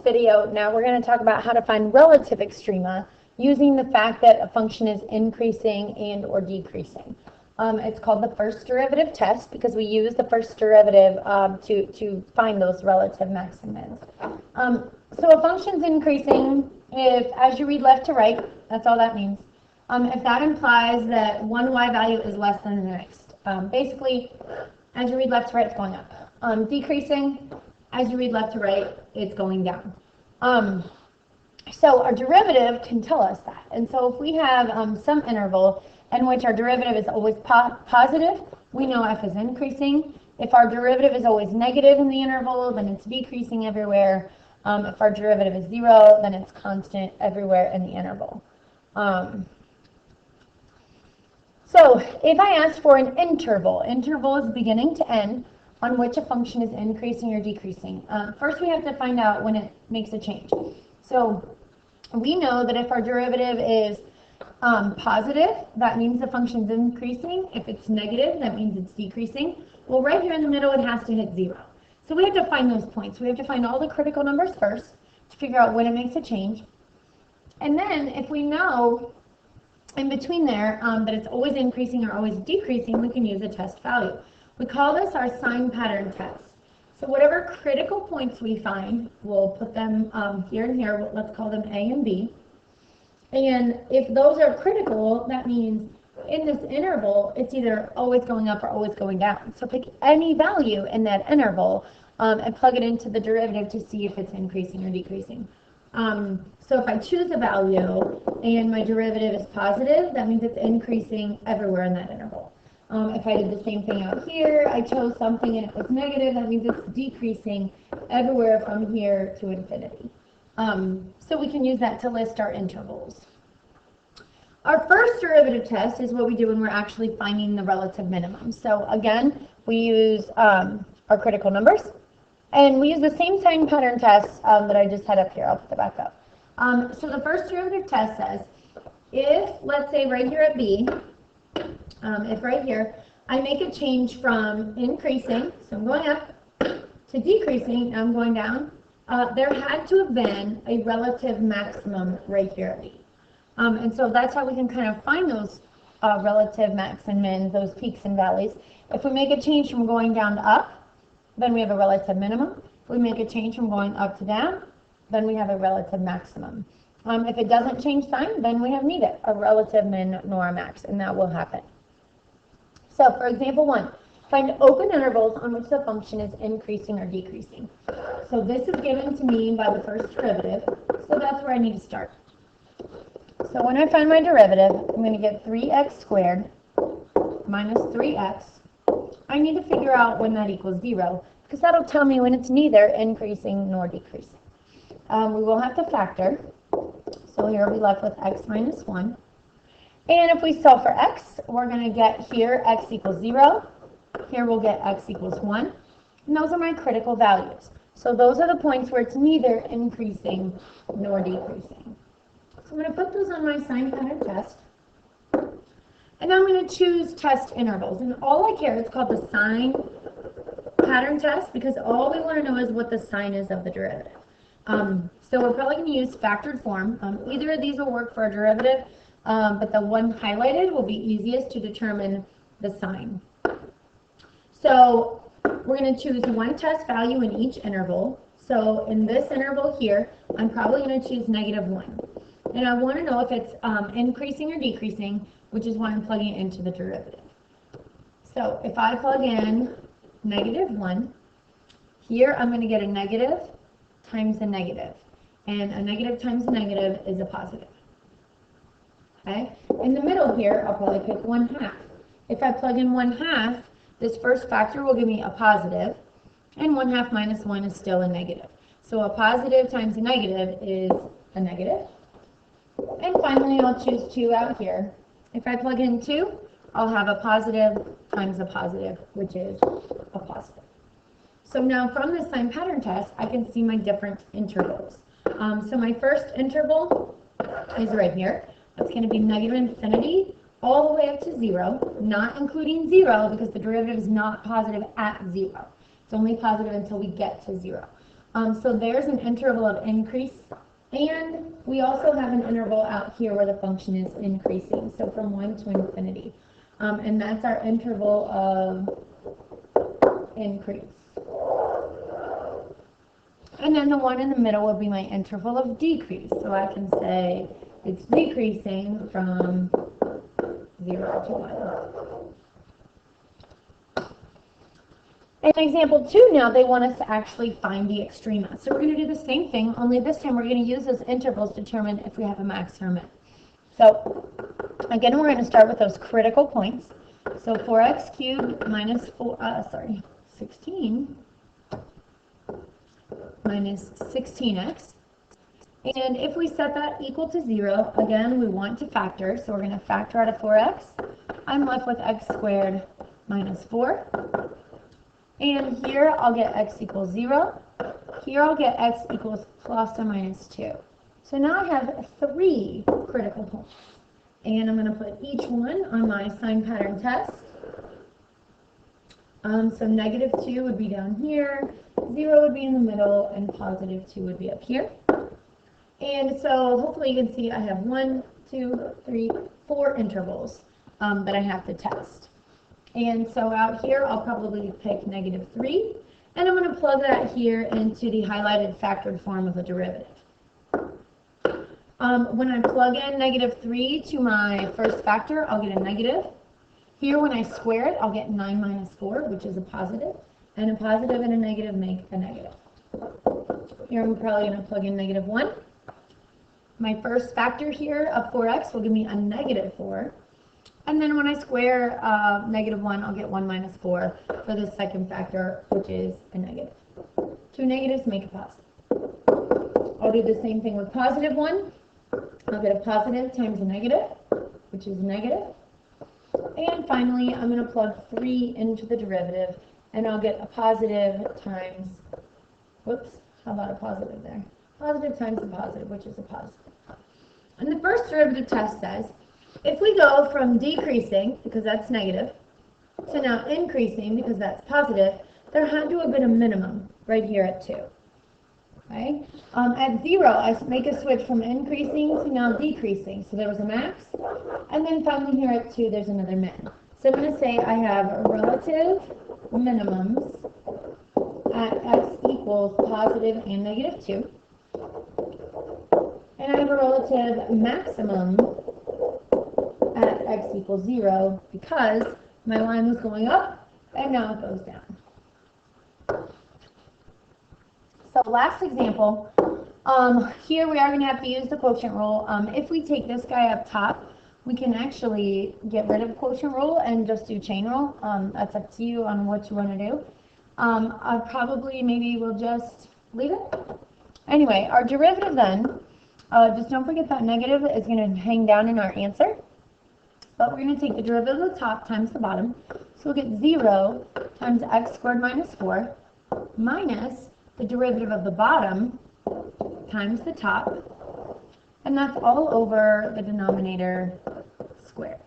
video, now we're going to talk about how to find relative extrema using the fact that a function is increasing and or decreasing. It's called the first derivative test because we use the first derivative to find those relative max and mins. So a function's increasing if, as you read left to right, that's all that means. If that implies that one y value is less than the next. Basically, as you read left to right, it's going up. Decreasing, as you read left to right, it's going down. So our derivative can tell us that. And so if we have some interval in which our derivative is always positive, we know f is increasing. If our derivative is always negative in the interval, then it's decreasing everywhere. If our derivative is 0, then it's constant everywhere in the interval. So if I ask for an interval is beginning to end on which a function is increasing or decreasing. First we have to find out when it makes a change. So we know that if our derivative is positive, that means the function is increasing. If it's negative, that means it's decreasing. Well, right here in the middle, it has to hit 0. So we have to find those points. We have to find all the critical numbers first to figure out when it makes a change. And then if we know in between there that it's always increasing or always decreasing, we can use a test value. We call this our sign pattern test. So whatever critical points we find, we'll put them here and here. Let's call them A and B. And if those are critical, that means in this interval, it's either always going up or always going down. So pick any value in that interval and plug it into the derivative to see if it's increasing or decreasing. So if I choose a value and my derivative is positive, that means it's increasing everywhere in that interval. If I did the same thing out here, I chose something and it was negative, that means it's decreasing everywhere from here to infinity. So we can use that to list our intervals. Our first derivative test is what we do when we're actually finding the relative minimum. So again, we use our critical numbers, and we use the same sign pattern test that I just had up here. I'll put that back up. So the first derivative test says, if, let's say right here at B, if right here, I make a change from increasing, so I'm going up, to decreasing, I'm going down, there had to have been a relative maximum right here at B. And so that's how we can kind of find those relative max and mins, those peaks and valleys. If we make a change from going down to up, then we have a relative minimum. If we make a change from going up to down, then we have a relative maximum. If it doesn't change sign, then we have neither a relative min nor a max, and that will happen. So for example 1, find open intervals on which the function is increasing or decreasing. So this is given to me by the first derivative, so that's where I need to start. So when I find my derivative, I'm going to get 3x squared minus 3x. I need to figure out when that equals 0, because that'll tell me when it's neither increasing nor decreasing. We will have to factor. So here we'll be left with x minus 1. And if we solve for x, we're going to get here x equals 0. Here we'll get x equals 1. And those are my critical values. So those are the points where it's neither increasing nor decreasing. So I'm going to put those on my sign pattern test. And then I'm going to choose test intervals. And all I care, it's called the sign pattern test, because all we want to know is what the sign is of the derivative. So we're probably going to use factored form. Either of these will work for a derivative, but the one highlighted will be easiest to determine the sign. So we're going to choose one test value in each interval. So in this interval here, I'm probably going to choose -1. And I want to know if it's increasing or decreasing, which is why I'm plugging it into the derivative. So if I plug in -1, here I'm going to get a negative times a negative. And a negative times a negative is a positive. Okay? In the middle here, I'll probably pick 1/2. If I plug in 1/2, this first factor will give me a positive, and 1/2 minus 1 is still a negative. So a positive times a negative is a negative. And finally, I'll choose 2 out here. If I plug in 2, I'll have a positive times a positive, which is a positive. So now from this sign pattern test, I can see my different intervals. So my first interval is right here. That's going to be -infinity all the way up to 0, not including 0 because the derivative is not positive at 0. It's only positive until we get to 0. So there's an interval of increase, and we also have an interval out here where the function is increasing, so from 1 to infinity. And that's our interval of increase. And then the one in the middle would be my interval of decrease. So I can say it's decreasing from 0 to 1. In example 2 now, they want us to actually find the extrema. So we're going to do the same thing, only this time we're going to use those intervals to determine if we have a max or a min. So again, we're going to start with those critical points. So 4x cubed minus 16 minus 16x. And if we set that equal to 0, again, we want to factor, so we're going to factor out of 4x. I'm left with x squared minus 4. And here I'll get x equals 0. Here I'll get x equals plus or minus 2. So now I have 3 critical points. And I'm going to put each one on my sign pattern test. So negative 2 would be down here, 0 would be in the middle, and positive 2 would be up here. And so hopefully you can see I have 1, 2, 3, 4 intervals that I have to test. And so out here I'll probably pick negative 3, and I'm going to plug that here into the highlighted factored form of a derivative. When I plug in negative 3 to my first factor, I'll get a negative. Here, when I square it, I'll get 9 minus 4, which is a positive, and a positive and a negative make a negative. Here, I'm probably going to plug in negative 1. My first factor here of 4x will give me a negative 4. And then when I square negative 1, I'll get 1 minus 4 for the second factor, which is a negative. 2 negatives make a positive. I'll do the same thing with positive 1. I'll get a positive times a negative, which is negative. And finally, I'm going to plug 3 into the derivative, and I'll get a positive times, whoops, how about a positive there? Positive times a positive, which is a positive. And the first derivative test says, if we go from decreasing, because that's negative, to now increasing, because that's positive, there had to have been a minimum right here at 2. Okay? At 0, I make a switch from increasing to now decreasing. So there was a max. And then finally here at 2, there's another min. So I'm going to say I have relative minimums at x equals positive and negative 2. And I have a relative maximum at x equals 0 because my line was going up and now it goes down. So last example, here we are going to have to use the quotient rule. If we take this guy up top, we can actually get rid of quotient rule and just do chain rule. That's up to you on what you want to do. I probably maybe will just leave it. Anyway, our derivative then, just don't forget that negative is going to hang down in our answer. But we're going to take the derivative of the top times the bottom. So we'll get 0 times x squared minus 4 minus the derivative of the bottom times the top, and that's all over the denominator squared.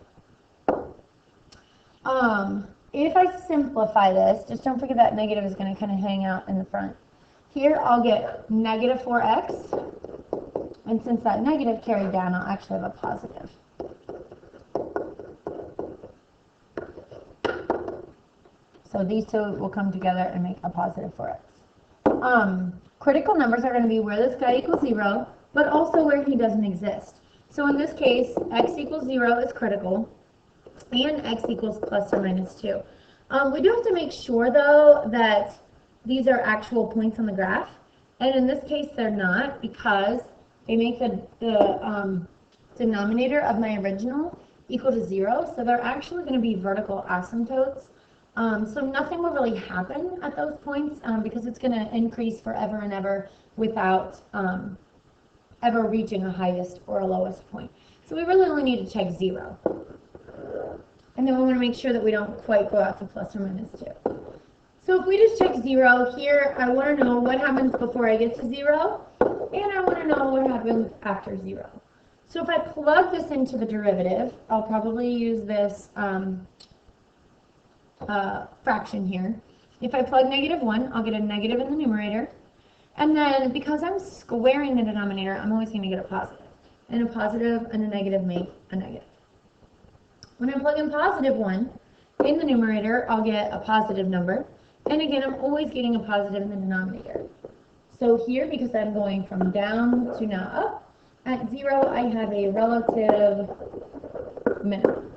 If I simplify this, just don't forget that negative is going to kind of hang out in the front. Here I'll get negative 4x, and since that negative carried down, I'll actually have a positive. So these two will come together and make a positive 4x. Critical numbers are going to be where this guy equals 0, but also where he doesn't exist. So in this case, x equals 0 is critical, and x equals plus or minus 2. We do have to make sure, though, that these are actual points on the graph. And in this case, they're not, because they make the denominator of my original equal to 0. So they're actually going to be vertical asymptotes. So nothing will really happen at those points because it's going to increase forever and ever without ever reaching a highest or a lowest point. So we really only need to check 0. And then we want to make sure that we don't quite go out to plus or minus 2. So if we just check 0 here, I want to know what happens before I get to 0, and I want to know what happens after 0. So if I plug this into the derivative, I'll probably use this fraction here. If I plug negative 1, I'll get a negative in the numerator. And then because I'm squaring the denominator, I'm always going to get a positive. And a positive and a negative make a negative. When I plug in +1 in the numerator, I'll get a positive number. And again, I'm always getting a positive in the denominator. So here, because I'm going from down to now up, at 0, I have a relative minimum.